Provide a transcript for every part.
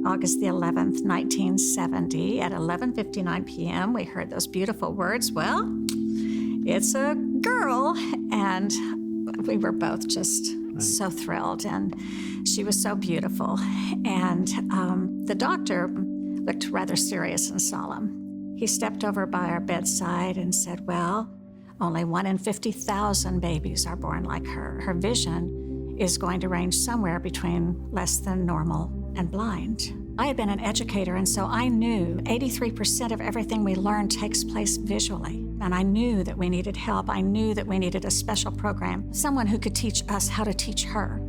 August the 11th, 1970, at 11:59 p.m., we heard those beautiful words, "Well, it's a girl." And we were both just so thrilled, and she was so beautiful. And the doctor looked rather serious and solemn. He stepped over by our bedside and said, "Well, only 1 in 50,000 babies are born like her. Her vision is going to range somewhere between less than normal and blind." I had been an educator, and so I knew 83% of everything we learn takes place visually. And I knew that we needed help. I knew that we needed a special program, someone who could teach us how to teach her.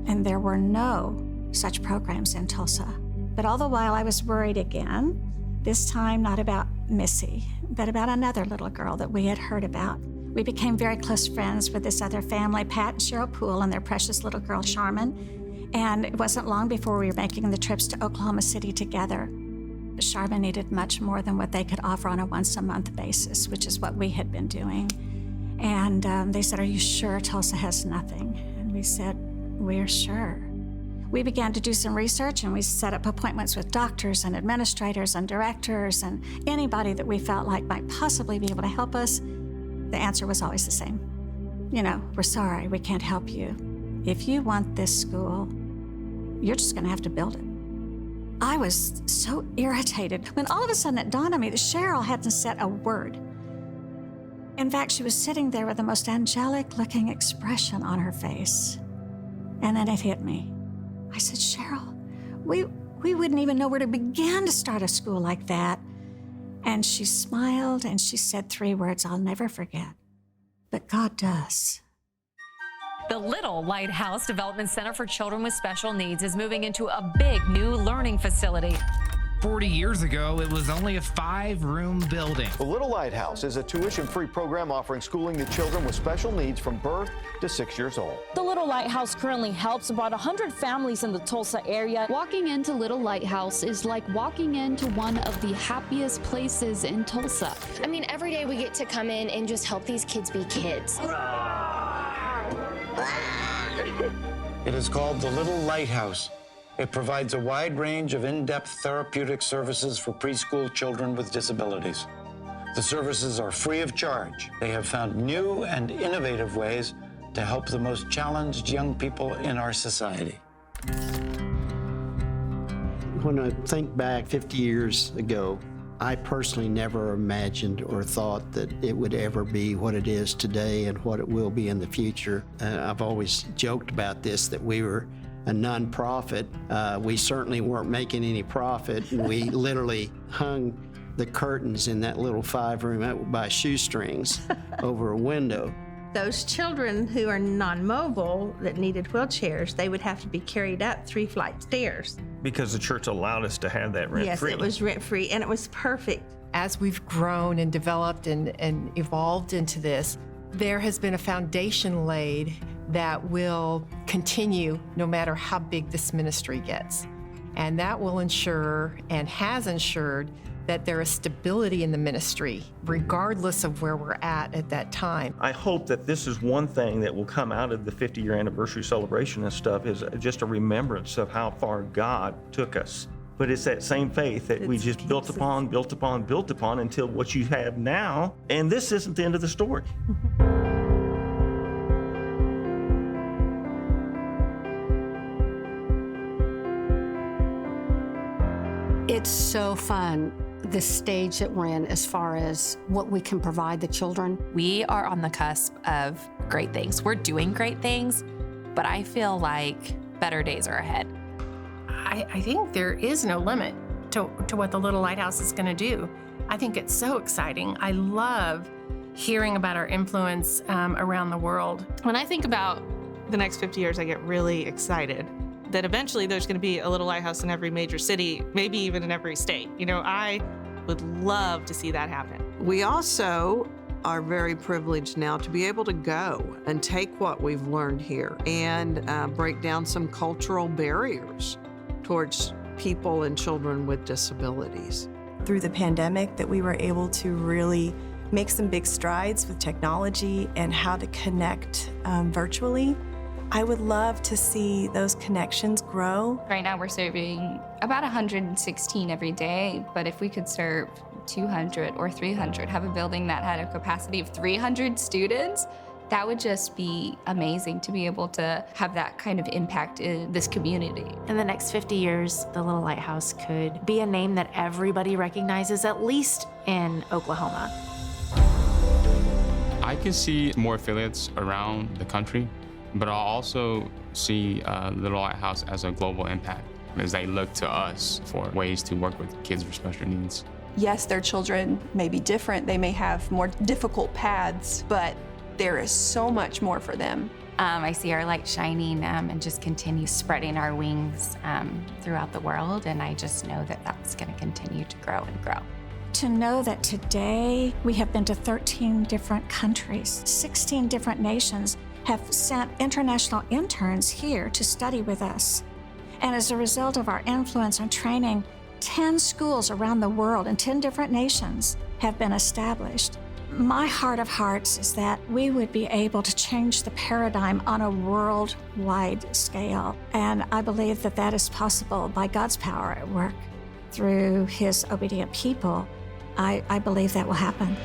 And there were no such programs in Tulsa. But all the while I was worried again, this time not about Missy, but about another little girl that we had heard about. We became very close friends with this other family, Pat and Cheryl Poole, and their precious little girl, Charmin. And it wasn't long before we were making the trips to Oklahoma City together. Charmin needed much more than what they could offer on a once-a-month basis, which is what we had been doing. And they said, "Are you sure Tulsa has nothing?" And we said, "We're sure." We began to do some research, and we set up appointments with doctors and administrators and directors and anybody that we felt like might possibly be able to help us. The answer was always the same. "We're sorry, we can't help you. If you want this school, you're just gonna have to build it." I was so irritated when all of a sudden it dawned on me that Cheryl hadn't said a word. In fact, she was sitting there with the most angelic-looking expression on her face. And then it hit me. I said, "Cheryl, we wouldn't even know where to begin to start a school like that." And she smiled and she said 3 words I'll never forget. "But God does." The Little Lighthouse Development Center for Children with Special Needs is moving into a big new learning facility. 40 years ago, it was only a 5-room building. The Little Lighthouse is a tuition-free program offering schooling to children with special needs from birth to 6 years old. The Little Lighthouse currently helps about 100 families in the Tulsa area. Walking into Little Lighthouse is like walking into one of the happiest places in Tulsa. I mean, every day we get to come in and just help these kids be kids. It is called the Little Lighthouse. It provides a wide range of in-depth therapeutic services for preschool children with disabilities. The services are free of charge. They have found new and innovative ways to help the most challenged young people in our society. When I think back 50 years ago, I personally never imagined or thought that it would ever be what it is today and what it will be in the future. I've always joked about this, that we were a nonprofit. We certainly weren't making any profit. We literally hung the curtains in that little 5-room by shoestrings over a window. Those children who are non-mobile that needed wheelchairs, they would have to be carried up 3 flight stairs. Because the church allowed us to have that rent-free. Yes, it was rent-free, and it was perfect. As we've grown and developed and evolved into this, there has been a foundation laid that will continue no matter how big this ministry gets. And that will ensure, and has ensured, that there is stability in the ministry, regardless of where we're at that time. I hope that this is one thing that will come out of the 50-year anniversary celebration and stuff, is just a remembrance of how far God took us. But it's that same faith that we just built upon until what you have now. And this isn't the end of the story. It's so fun, the stage that we're in as far as what we can provide the children. We are on the cusp of great things. We're doing great things, but I feel like better days are ahead. I think there is no limit to what the Little Lighthouse is going to do. I think it's so exciting. I love hearing about our influence around the world. When I think about the next 50 years, I get really excited that eventually there's going to be a Little Lighthouse in every major city, maybe even in every state. I would love to see that happen. We also are very privileged now to be able to go and take what we've learned here and break down some cultural barriers towards people and children with disabilities. Through the pandemic, that we were able to really make some big strides with technology and how to connect virtually I would love to see those connections grow. Right now we're serving about 116 every day, but if we could serve 200 or 300, have a building that had a capacity of 300 students, that would just be amazing to be able to have that kind of impact in this community. In the next 50 years, the Little Lighthouse could be a name that everybody recognizes, at least in Oklahoma. I can see more affiliates around the country, but I also see Little Lighthouse as a global impact as they look to us for ways to work with kids with special needs. Yes, their children may be different. They may have more difficult paths, but there is so much more for them. I see our light shining and just continue spreading our wings throughout the world, and I just know that that's going to continue to grow and grow. To know that today we have been to 13 different countries, 16 different nations have sent international interns here to study with us. And as a result of our influence and training, 10 schools around the world in 10 different nations have been established. My heart of hearts is that we would be able to change the paradigm on a worldwide scale. And I believe that that is possible by God's power at work. Through His obedient people, I believe that will happen.